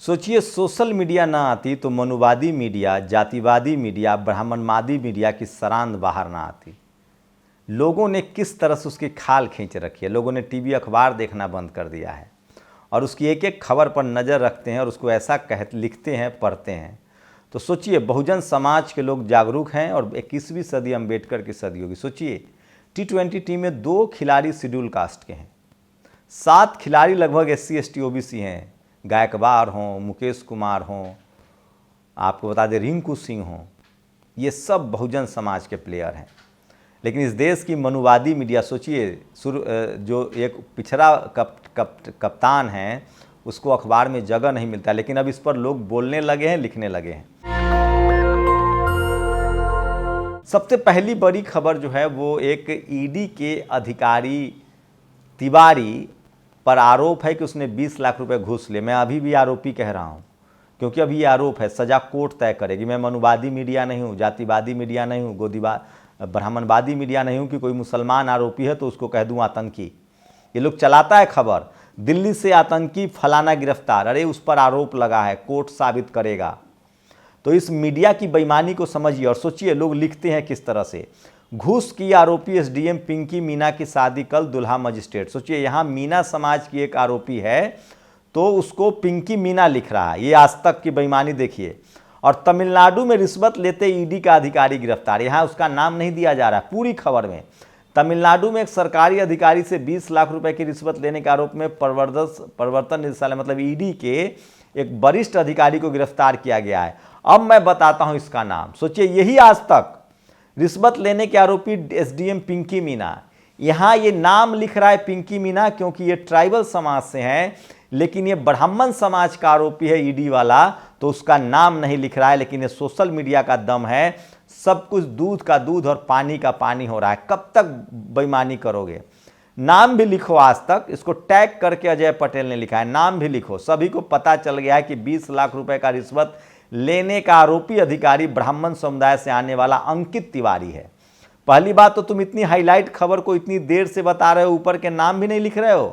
सोचिए social media ना आती तो मनुवादी मीडिया, जातिवादी मीडिया, ब्राह्मणवादी मीडिया की सरांद बाहर ना आती। लोगों ने किस तरह से उसकी खाल खींच रखी है। लोगों ने टीवी अखबार देखना बंद कर दिया है और उसकी एक एक खबर पर नज़र रखते हैं और उसको ऐसा लिखते हैं, पढ़ते हैं। तो सोचिए बहुजन समाज के लोग जागरूक हैं और 21वीं सदी अम्बेडकर की सदी होगी। सोचिए T20 टीम में 2 खिलाड़ी शेड्यूल कास्ट के हैं, 7 खिलाड़ी लगभग SC ST OBC हैं। गायकवाड़ हों, मुकेश कुमार हों, आपको बता दें रिंकू सिंह हों, ये सब बहुजन समाज के प्लेयर हैं। लेकिन इस देश की मनुवादी मीडिया, सोचिए जो एक पिछड़ा कप्तान है उसको अखबार में जगह नहीं मिलता, लेकिन अब इस पर लोग बोलने लगे हैं, लिखने लगे हैं। सबसे पहली बड़ी खबर जो है वो एक ED के अधिकारी तिवारी पर आरोप है कि उसने 20 लाख रुपए घूस लिए। मैं अभी भी आरोपी कह रहा हूं क्योंकि अभी ये आरोप है, सजा कोर्ट तय करेगी। मैं मनुवादी मीडिया नहीं हूं, जातिवादी मीडिया नहीं हूं, ब्राह्मणवादी मीडिया नहीं हूं कि कोई मुसलमान आरोपी है तो उसको कह दूं आतंकी। ये लोग चलाता है खबर, दिल्ली से आतंकी फलाना गिरफ्तार, अरे उस पर आरोप लगा है, कोर्ट साबित करेगा। तो इस मीडिया की बेईमानी को समझिए और सोचिए लोग लिखते हैं किस तरह से। घूस की आरोपी SDM पिंकी मीना की शादी कल दुल्हा मजिस्ट्रेट। सोचिए यहाँ मीना समाज की एक आरोपी है तो उसको पिंकी मीना लिख रहा है। ये आज तक की बेईमानी देखिए। और तमिलनाडु में रिश्वत लेते ED का अधिकारी गिरफ्तार, यहाँ उसका नाम नहीं दिया जा रहा पूरी खबर में। तमिलनाडु में एक सरकारी अधिकारी से 20 लाख रुपए की रिश्वत लेने के आरोप में प्रवर्तन निदेशालय मतलब ED के एक वरिष्ठ अधिकारी को गिरफ्तार किया गया है। अब मैं बताता हूं इसका नाम। सोचिए यही आज तक रिश्वत लेने के आरोपी SDM पिंकी मीना, यहाँ ये नाम लिख रहा है पिंकी मीना क्योंकि ये ट्राइबल समाज से हैं, लेकिन ये ब्राह्मण समाज का आरोपी है ED वाला, तो उसका नाम नहीं लिख रहा है। लेकिन ये सोशल मीडिया का दम है, सब कुछ दूध का दूध और पानी का पानी हो रहा है। कब तक बेईमानी करोगे? नाम भी लिखो, आज तक इसको टैग करके अजय पटेल ने लिखा है, नाम भी लिखो। सभी को पता चल गया है कि 20 लाख रुपए का रिश्वत लेने का आरोपी अधिकारी ब्राह्मण समुदाय से आने वाला अंकित तिवारी है। पहली बात तो तुम इतनी हाईलाइट खबर को इतनी देर से बता रहे हो, ऊपर के नाम भी नहीं लिख रहे हो।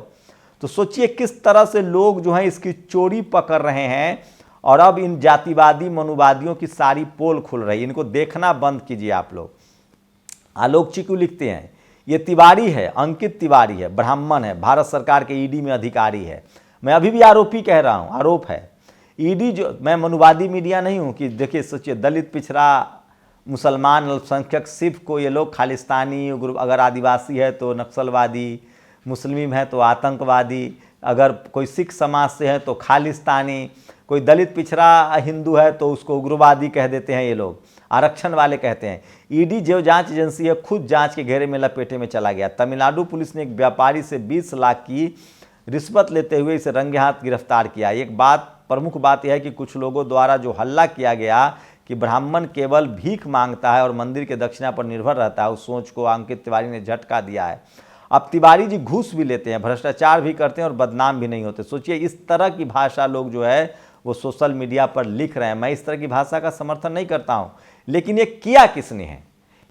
तो सोचिए किस तरह से लोग जो हैं इसकी चोरी पकड़ रहे हैं और अब इन जातिवादी मनुवादियों की सारी पोल खुल रही है। इनको देखना बंद कीजिए आप लोग। आलोक चिकू लिखते हैं ये तिवारी है, अंकित तिवारी है, ब्राह्मण है, भारत सरकार के ED में अधिकारी है। मैं अभी भी आरोपी कह रहा हूं, आरोप है। ED जो, मैं मनुवादी मीडिया नहीं हूं कि देखिए सोचिए दलित, पिछड़ा, मुसलमान, अल्पसंख्यक, सिर्फ को ये लोग खालिस्तानी, अगर आदिवासी है तो नक्सलवादी, मुस्लिम है तो आतंकवादी, अगर कोई सिख समाज से है तो खालिस्तानी, कोई दलित पिछड़ा हिंदू है तो उसको उग्रवादी कह देते हैं, ये लोग आरक्षण वाले कहते हैं। ED जो जांच एजेंसी है खुद जांच के घेरे में लपेटे में चला गया। तमिलनाडु पुलिस ने एक व्यापारी से 20 लाख की रिश्वत लेते हुए इसे रंगे हाथ गिरफ्तार किया। एक बात, प्रमुख बात यह है कि कुछ लोगों द्वारा जो हल्ला किया गया कि ब्राह्मण केवल भीख मांगता है और मंदिर के दक्षिणा पर निर्भर रहता है, उस सोच को अंकित तिवारी ने झटका दिया है। अब तिवारी जी घूस भी लेते हैं, भ्रष्टाचार भी करते हैं और बदनाम भी नहीं होते। सोचिए इस तरह की भाषा लोग जो है वो सोशल मीडिया पर लिख रहे हैं। मैं इस तरह की भाषा का समर्थन नहीं करता हूं, लेकिन ये किया किसने है?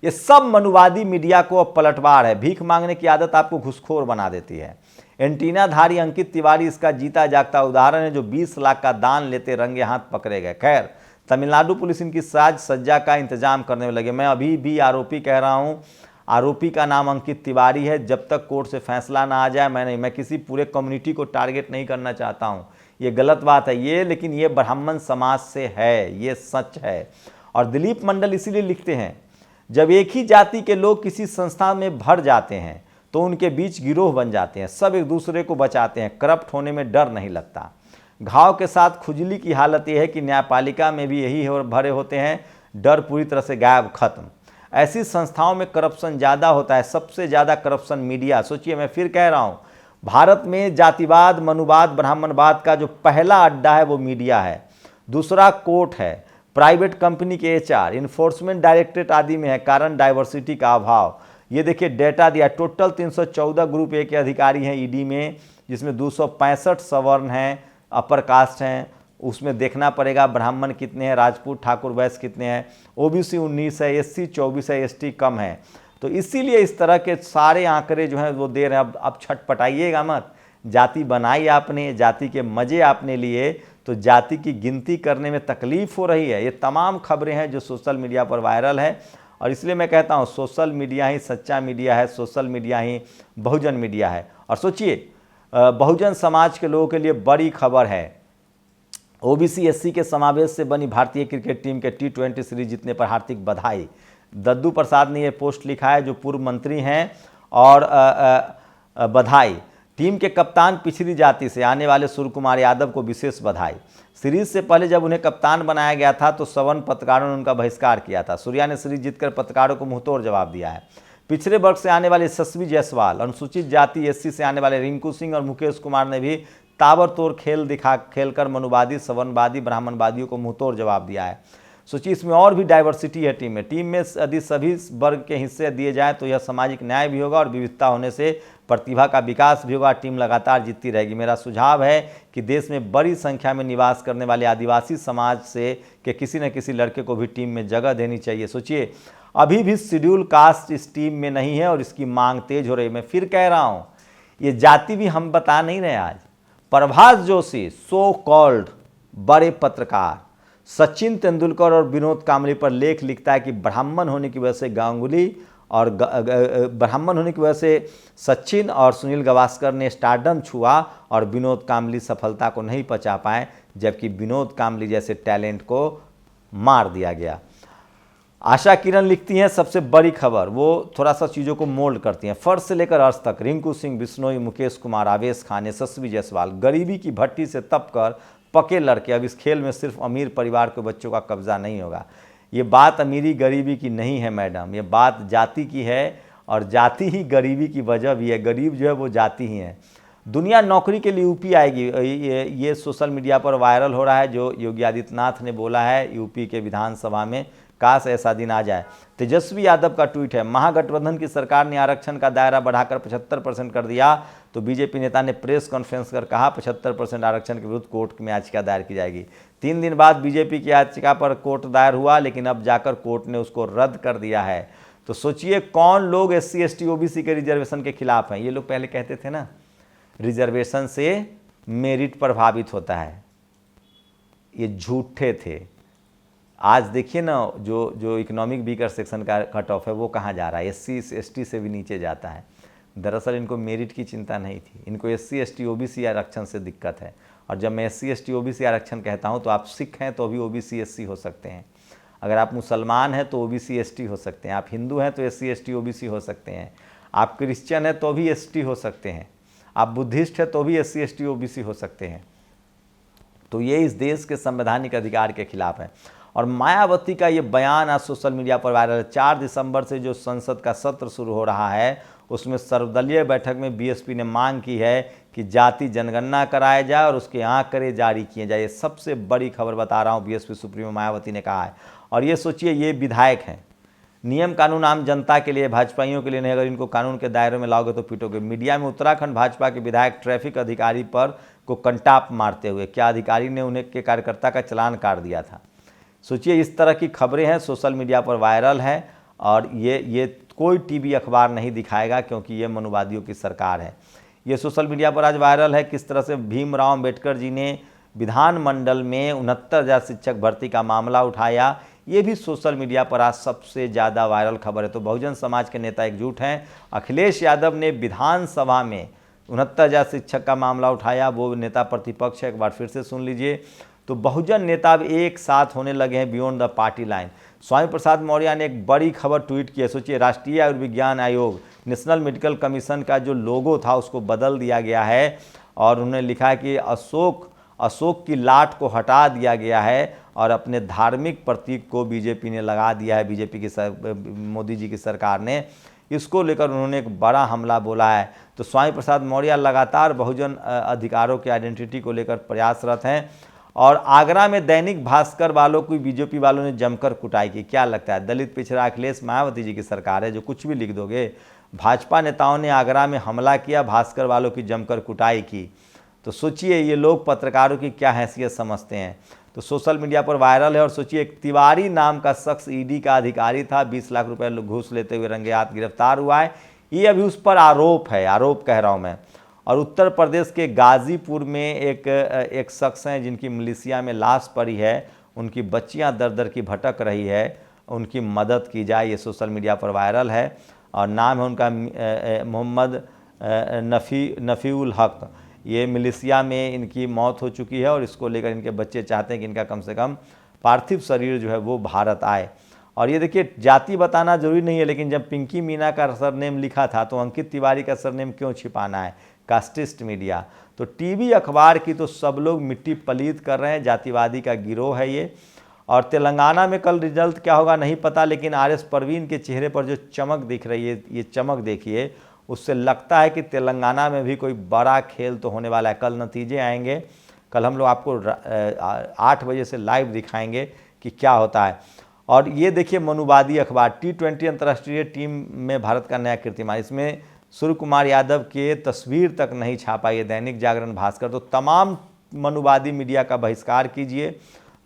ये सब मनुवादी मीडिया को अब पलटवार है। भीख मांगने की आदत आपको घुसखोर बना देती है। एंटीनाधारी अंकित तिवारी इसका जीता जागता उदाहरण है, जो 20 लाख का दान लेते रंगे हाथ पकड़े गए। खैर, तमिलनाडु पुलिस इनकी साज सज्जा का इंतजाम करने में लगे। मैं अभी भी आरोपी कह रहा हूं, आरोपी का नाम अंकित तिवारी है। जब तक कोर्ट से फैसला ना आ जाए मैं किसी पूरे कम्युनिटी को टारगेट नहीं करना चाहता हूं, ये गलत बात है ये, लेकिन ये ब्राह्मण समाज से है, ये सच है। और दिलीप मंडल इसीलिए लिखते हैं, जब एक ही जाति के लोग किसी संस्था में भर जाते हैं तो उनके बीच गिरोह बन जाते हैं, सब एक दूसरे को बचाते हैं, करप्ट होने में डर नहीं लगता। घाव के साथ खुजली की हालत यह है कि न्यायपालिका में भी यही भरे होते हैं, डर पूरी तरह से गायब, खत्म। ऐसी संस्थाओं में करप्शन ज़्यादा होता है, सबसे ज़्यादा करप्शन मीडिया। सोचिए मैं फिर कह रहा हूँ, भारत में जातिवाद, मनुवाद, ब्राह्मणवाद का जो पहला अड्डा है वो मीडिया है, दूसरा कोर्ट है, प्राइवेट कंपनी के HR, इन्फोर्समेंट डायरेक्टरेट आदि में है, कारण डाइवर्सिटी का अभाव। ये देखिए डेटा दिया, टोटल 314 ग्रुप A के अधिकारी हैं ED में, जिसमें 265 सवर्ण हैं, अपर कास्ट हैं। उसमें देखना पड़ेगा ब्राह्मण कितने हैं, राजपूत, ठाकुर, वैश्य कितने हैं, OBC 19 है, SC 24 है, ST कम है। तो इसीलिए इस तरह के सारे आंकड़े जो हैं वो दे रहे हैं। अब छटपटाइएगा मत, जाति बनाई आपने, जाति के मजे आपने लिए, तो जाति की गिनती करने में तकलीफ हो रही है। ये तमाम खबरें हैं जो सोशल मीडिया पर वायरल है, और इसलिए मैं कहता हूँ सोशल मीडिया ही सच्चा मीडिया है, सोशल मीडिया ही बहुजन मीडिया है। और सोचिए, बहुजन समाज के लोगों के लिए बड़ी खबर है। ओबीसी एससी के समावेश से बनी भारतीय क्रिकेट टीम के T20 सीरीज जीतने पर हार्दिक बधाई। दद्दू प्रसाद ने यह पोस्ट लिखा है, जो पूर्व मंत्री हैं, और बधाई। टीम के कप्तान पिछड़ी जाति से आने वाले सूर्य कुमार यादव को विशेष बधाई। सीरीज से पहले जब उन्हें कप्तान बनाया गया था तो 52 पत्रकारों ने उनका बहिष्कार किया था। सूर्या ने सीरीज जीतकर पत्रकारों को मुंहतोड़ जवाब दिया है। पिछड़े वर्ग से आने वाले यशस्वी जायसवाल, अनुसूचित जाति एससी से आने वाले रिंकू सिंह और मुकेश कुमार ने भी ताबड़तोड़ खेलकर मनुवादी, सवर्णवादी, ब्राह्मणवादियों को मुंहतोड़ जवाब दिया है। सोचिए, इसमें और भी डाइवर्सिटी है टीम में यदि सभी वर्ग के हिस्से दिए जाएं तो यह सामाजिक न्याय भी होगा और विविधता होने से प्रतिभा का विकास भी होगा। टीम लगातार जीतती रहेगी। मेरा सुझाव है कि देश में बड़ी संख्या में निवास करने वाले आदिवासी समाज से के किसी न किसी लड़के को भी टीम में जगह देनी चाहिए। सोचिए, अभी भी शेड्यूल कास्ट इस टीम में नहीं है और इसकी मांग तेज हो रही है। मैं फिर कह रहा हूँ, ये जाति भी हम बता नहीं रहे। आज प्रभास जोशी, सो कॉल्ड बड़े पत्रकार, सचिन तेंदुलकर और विनोद कांबली पर लेख लिखता है कि ब्राह्मण होने की वजह से गांगुली और ब्राह्मण होने की वजह से सचिन और सुनील गावस्कर ने स्टारडम छुआ और विनोद कांबली सफलता को नहीं पचा पाए, जबकि विनोद कांबली जैसे टैलेंट को मार दिया गया। आशा किरण लिखती हैं, सबसे बड़ी खबर, वो थोड़ा सा चीज़ों को मोल्ड करती हैं। फर्स्ट से लेकर अर्श तक रिंकू सिंह, बिश्नोई, मुकेश कुमार, आवेश खान, यशस्वी जायसवाल, गरीबी की भट्टी से तप कर पके लड़के। अब इस खेल में सिर्फ अमीर परिवार के बच्चों का कब्जा नहीं होगा। ये बात अमीरी गरीबी की नहीं है मैडम, ये बात जाति की है, और जाति ही गरीबी की वजह भी है। गरीब जो है वो जाति ही है। दुनिया नौकरी के लिए यूपी आएगी, ये सोशल मीडिया पर वायरल हो रहा है, जो योगी आदित्यनाथ ने बोला है यूपी के विधानसभा में। काश ऐसा दिन आ जाए। तेजस्वी यादव का ट्वीट है, महागठबंधन की सरकार ने आरक्षण का दायरा बढ़ाकर 75% कर दिया तो बीजेपी नेता ने प्रेस कॉन्फ्रेंस कर कहा 75% आरक्षण के विरुद्ध कोर्ट में याचिका दायर की जाएगी। 3 दिन बाद बीजेपी की याचिका पर कोर्ट दायर हुआ, लेकिन अब जाकर कोर्ट ने उसको रद्द कर दिया है। तो सोचिए, कौन लोग SC ST OBC के रिजर्वेशन के खिलाफ हैं। ये लोग पहले कहते थे ना, रिजर्वेशन से मेरिट प्रभावित होता है, ये झूठे थे। आज देखिए ना, जो इकोनॉमिक वीकर सेक्शन का कट ऑफ है वो कहाँ जा रहा है, SC ST से भी नीचे जाता है। दरअसल इनको मेरिट की चिंता नहीं थी, इनको SC ST OBC आरक्षण से दिक्कत है। और जब मैं SC ST OBC आरक्षण कहता हूँ तो आप सिख हैं तो भी OBC SC हो सकते हैं, अगर आप मुसलमान हैं तो OBC ST हो सकते हैं, आप हिंदू हैं तो SC ST OBC हो सकते हैं, आप क्रिश्चियन हैं तो भी ST हो सकते हैं, आप बुद्धिस्ट हैं तो भी SC ST OBC हो सकते हैं। तो ये इस देश के संवैधानिक अधिकार के खिलाफ है। और मायावती का ये बयान आज सोशल मीडिया पर वायरल है। 4 दिसंबर से जो संसद का सत्र शुरू हो रहा है, उसमें सर्वदलीय बैठक में बीएसपी ने मांग की है कि जाति जनगणना कराया जाए और उसके आंकड़े जारी किए जाए। ये सबसे बड़ी खबर बता रहा हूँ, बीएसपी सुप्रीमो मायावती ने कहा है। और ये सोचिए, ये विधायक हैं, नियम कानून आम जनता के लिए, भाजपाइयों के लिए नहीं, अगर इनको कानून के दायरे में लाओगे तो पीटोगे। मीडिया में उत्तराखंड भाजपा के विधायक ट्रैफिक अधिकारी पर को कंटाप मारते हुए, क्या अधिकारी ने उन्हें के कार्यकर्ता का चालान काट दिया था। सोचिए, इस तरह की खबरें हैं, सोशल मीडिया पर वायरल है, और ये कोई टीवी अखबार नहीं दिखाएगा क्योंकि ये मनुवादियों की सरकार है। ये सोशल मीडिया पर आज वायरल है किस तरह से भीमराव अंबेडकर जी ने विधानमंडल में 69,000 शिक्षक भर्ती का मामला उठाया। ये भी सोशल मीडिया पर आज सबसे ज़्यादा वायरल खबर है। तो बहुजन समाज के नेता एकजुट हैं। अखिलेश यादव ने विधानसभा में 69,000 शिक्षक का मामला उठाया, वो नेता प्रतिपक्ष है, एक बार फिर से सुन लीजिए। तो बहुजन नेता अब एक साथ होने लगे हैं beyond the party line. Swami Prasad Maurya ने एक बड़ी खबर ट्वीट की है। सोचिए, राष्ट्रीय आयुर्विज्ञान आयोग, नेशनल मेडिकल कमीशन का जो लोगो था उसको बदल दिया गया है, और उन्होंने लिखा है कि अशोक की लाट को हटा दिया गया है और अपने धार्मिक प्रतीक को बीजेपी ने लगा दिया है। बीजेपी की मोदी जी की सरकार ने इसको लेकर उन्होंने एक बड़ा हमला बोला है। तो स्वामी प्रसाद मौर्य लगातार बहुजन अधिकारों के आइडेंटिटी को लेकर प्रयासरत हैं। और आगरा में दैनिक भास्कर वालों की बीजेपी वालों ने जमकर कुटाई की। क्या लगता है, दलित पिछड़ा अखिलेश मायावती जी की सरकार है जो कुछ भी लिख दोगे। भाजपा नेताओं ने आगरा में हमला किया, भास्कर वालों की जमकर कुटाई की। तो सोचिए, ये लोग पत्रकारों की क्या हैसियत समझते हैं। तो सोशल मीडिया पर वायरल है। और सोचिए, एक तिवारी नाम का शख्स ईडी का अधिकारी था, 20 लाख रुपए घूस लेते हुए रंगे हाथ गिरफ्तार हुआ है। ये अभी उस पर आरोप है, आरोप कह रहा हूँ मैं। और उत्तर प्रदेश के गाज़ीपुर में एक शख्स हैं जिनकी मलेशिया में लाश पड़ी है, उनकी बच्चियां दर दर की भटक रही है, उनकी मदद की जाए, ये सोशल मीडिया पर वायरल है। और नाम है उनका मोहम्मद नफ़ीउल हक। ये मलेशिया में इनकी मौत हो चुकी है और इसको लेकर इनके बच्चे चाहते हैं कि इनका कम से कम पार्थिव शरीर जो है वो भारत आए। और ये देखिए, जाति बताना जरूरी नहीं है, लेकिन जब पिंकी मीना का सरनेम लिखा था तो अंकित तिवारी का सरनेम क्यों छिपाना है? Casteist media. तो टीवी अखबार की तो सब लोग मिट्टी पलीत कर रहे हैं, जातिवादी का गिरोह है ये। और तेलंगाना में कल रिजल्ट क्या होगा नहीं पता, लेकिन आर एस परवीन के चेहरे पर जो चमक दिख रही है, ये चमक देखिए, उससे लगता है कि तेलंगाना में भी कोई बड़ा खेल तो होने वाला है। कल नतीजे आएंगे, कल हम लोग आपको 8 बजे से लाइव दिखाएंगे कि क्या होता है। और ये देखिए मनुवादी अखबार, T20 अंतर्राष्ट्रीय टीम में भारत का नया कीर्तिमान, इसमें सूर्य कुमार यादव के तस्वीर तक नहीं छापा ये दैनिक जागरण, भास्कर। तो तमाम मनुवादी मीडिया का बहिष्कार कीजिए।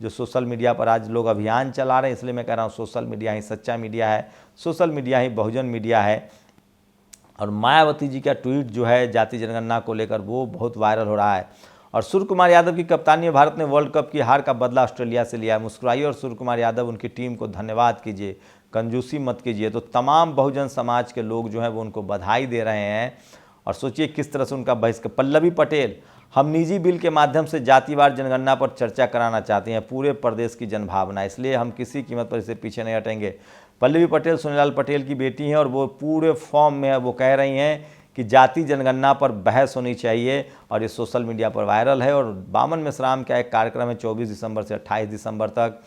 जो सोशल मीडिया पर आज लोग अभियान चला रहे हैं, इसलिए मैं कह रहा हूँ सोशल मीडिया ही सच्चा मीडिया है, सोशल मीडिया ही बहुजन मीडिया है। और मायावती जी का ट्वीट जो है जाति जनगणना को लेकर वो बहुत वायरल हो रहा है। और सूर्य कुमार यादव की कप्तानी में भारत ने वर्ल्ड कप की हार का बदला ऑस्ट्रेलिया से लिया है। मुस्कुराइए और सूर्य कुमार यादव उनकी टीम को धन्यवाद कीजिए, कंजूसी मत कीजिए। तो तमाम बहुजन समाज के लोग जो हैं वो उनको बधाई दे रहे हैं। और सोचिए किस तरह से उनका बहिष्कार। पल्लवी पटेल, हम निजी बिल के माध्यम से जातिवार जनगणना पर चर्चा कराना चाहते हैं, पूरे प्रदेश की जनभावना, इसलिए हम किसी कीमत पर इसे पीछे नहीं हटेंगे। पल्लवी पटेल सुनीलाल पटेल की बेटी हैं और वो पूरे फॉर्म में है। वो कह रही हैं कि जाति जनगणना पर बहस होनी चाहिए और ये सोशल मीडिया पर वायरल है। और बामन मेश्राम का एक कार्यक्रम है 24 दिसंबर से 28 दिसंबर तक।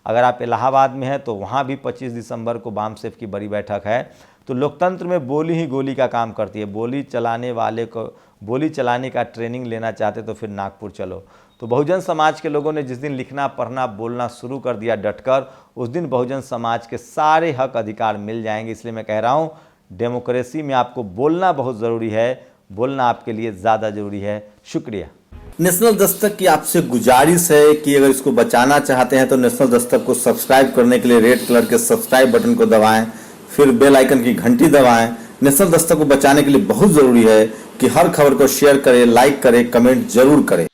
अगर आप इलाहाबाद में हैं तो वहाँ भी 25 दिसंबर को बामसेफ की बड़ी बैठक है। तो लोकतंत्र में बोली ही गोली का काम करती है। बोली चलाने वाले को बोली चलाने का ट्रेनिंग लेना चाहते तो फिर नागपुर चलो। तो बहुजन समाज के लोगों ने जिस दिन लिखना पढ़ना बोलना शुरू कर दिया डटकर, उस दिन बहुजन समाज के सारे हक अधिकार मिल जाएंगे। इसलिए मैं कह रहा हूँ डेमोक्रेसी में आपको बोलना बहुत ज़रूरी है, बोलना आपके लिए ज़्यादा ज़रूरी है। शुक्रिया। नेशनल दस्तक की आपसे गुजारिश है कि अगर इसको बचाना चाहते हैं तो नेशनल दस्तक को सब्सक्राइब करने के लिए रेड कलर के सब्सक्राइब बटन को दबाएं, फिर बेल आइकन की घंटी दबाएं। नेशनल दस्तक को बचाने के लिए बहुत ज़रूरी है कि हर खबर को शेयर करें, लाइक करें, कमेंट जरूर करें।